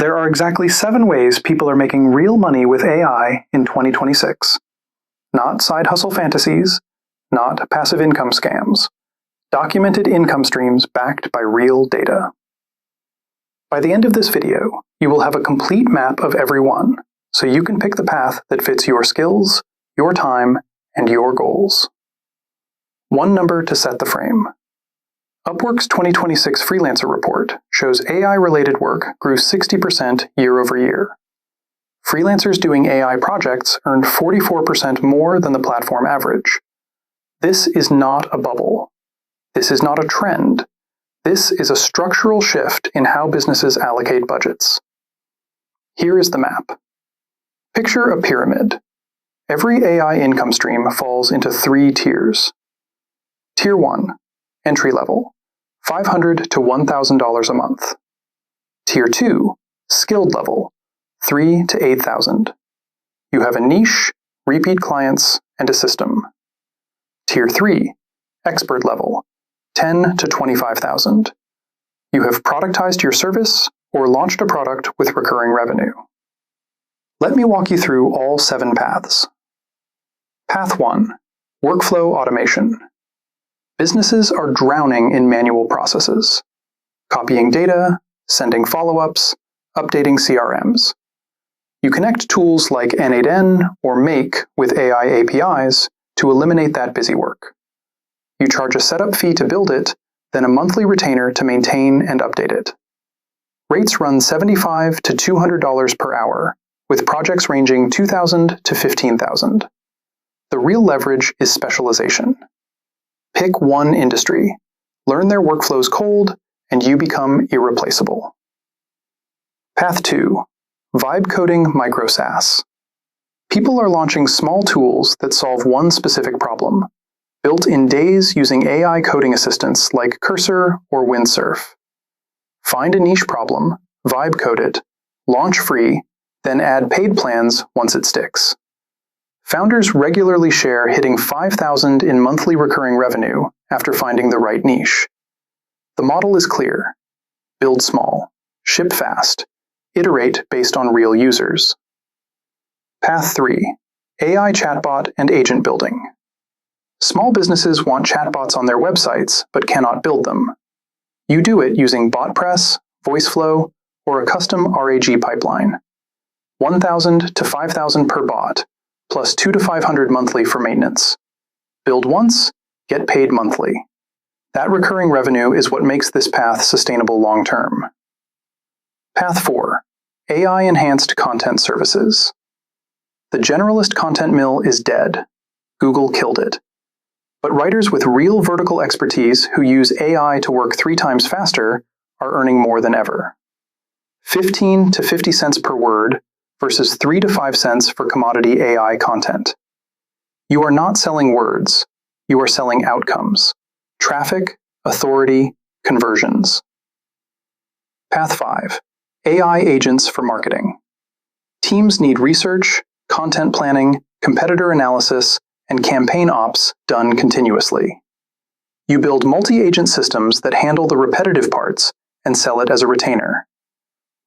There are exactly 7 ways people are making real money with AI in 2026. Not side hustle fantasies, not passive income scams. Documented income streams backed by real data. By the end of this video, you will have a complete map of every one, so you can pick the path that fits your skills, your time, and your goals. One number to set the frame. Upwork's 2026 Freelancer Report shows AI-related work grew 60% year over year. Freelancers doing AI projects earned 44% more than the platform average. This is not a bubble. This is not a trend. This is a structural shift in how businesses allocate budgets. Here is the map. Picture a pyramid. Every AI income stream falls into 3 tiers. Tier 1, entry level, $500 to $1,000 a month. Tier 2, skilled level, $3,000 to $8,000. You have a niche, repeat clients, and a system. Tier 3, expert level, $10,000 to $25,000. You have productized your service or launched a product with recurring revenue. Let me walk you through all 7 paths. Path 1, workflow automation. Businesses are drowning in manual processes. Copying data, sending follow-ups, updating CRMs. You connect tools like N8N or Make with AI APIs to eliminate that busy work. You charge a setup fee to build it, then a monthly retainer to maintain and update it. Rates run $75 to $200 per hour, with projects ranging $2,000 to $15,000. The real leverage is specialization. Pick one industry, learn their workflows cold, and you become irreplaceable. Path 2, vibe coding micro-SaaS. People are launching small tools that solve one specific problem, built in days using AI coding assistants like Cursor or Windsurf. Find a niche problem, vibe code it, launch free, then add paid plans once it sticks. Founders regularly share hitting $5,000 in monthly recurring revenue after finding the right niche. The model is clear. Build small, ship fast, iterate based on real users. Path 3, AI chatbot and agent building. Small businesses want chatbots on their websites but cannot build them. You do it using BotPress, VoiceFlow, or a custom RAG pipeline. $1,000 to $5,000 per bot, plus $200 to $500 monthly for maintenance. Build once, get paid monthly. That recurring revenue is what makes this path sustainable long-term. Path 4, AI-enhanced content services. The generalist content mill is dead. Google killed it. But writers with real vertical expertise who use AI to work 3 times faster are earning more than ever. 15 to 50 cents per word versus 3 to 5 cents for commodity AI content. You are not selling words. You are selling outcomes. Traffic, authority, conversions. Path 5, AI agents for marketing. Teams need research, content planning, competitor analysis, and campaign ops done continuously. You build multi-agent systems that handle the repetitive parts and sell it as a retainer.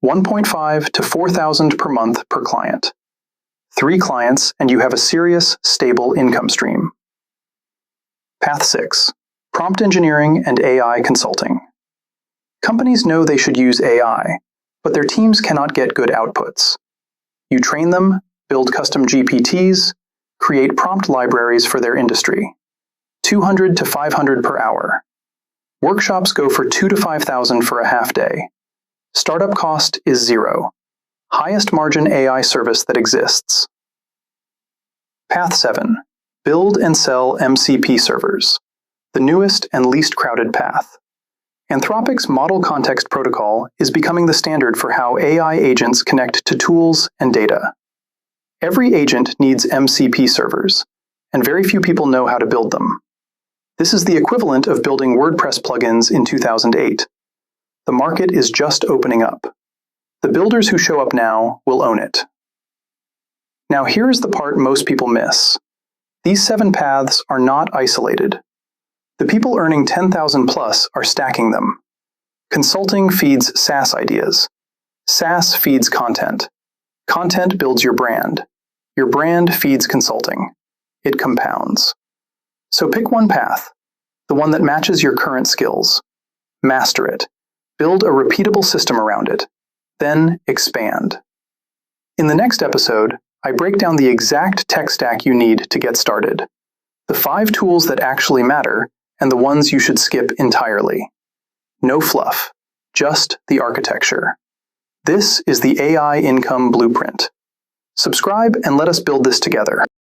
$1,500 to $4,000 per month per client. 3 clients and you have a serious, stable income stream. Path 6, prompt engineering and AI consulting. Companies know they should use AI, but their teams cannot get good outputs. You train them, build custom GPTs, create prompt libraries for their industry. $200 to $500 per hour. Workshops go for $2,000 to $5,000 for a half day. Startup cost is 0. Highest margin AI service that exists. Path 7, build and sell MCP servers. The newest and least crowded path. Anthropic's Model Context Protocol is becoming the standard for how AI agents connect to tools and data. Every agent needs MCP servers, and very few people know how to build them. This is the equivalent of building WordPress plugins in 2008. The market is just opening up. The builders who show up now will own it. Now here's the part most people miss. These 7 paths are not isolated. The people earning $10,000 plus are stacking them. Consulting feeds SaaS ideas. SaaS feeds content. Content builds your brand. Your brand feeds consulting. It compounds. So pick one path, the one that matches your current skills. Master it. Build a repeatable system around it. Then expand. In the next episode, I break down the exact tech stack you need to get started. The 5 tools that actually matter and the ones you should skip entirely. No fluff, just the architecture. This is the AI Income Blueprint. Subscribe and let us build this together.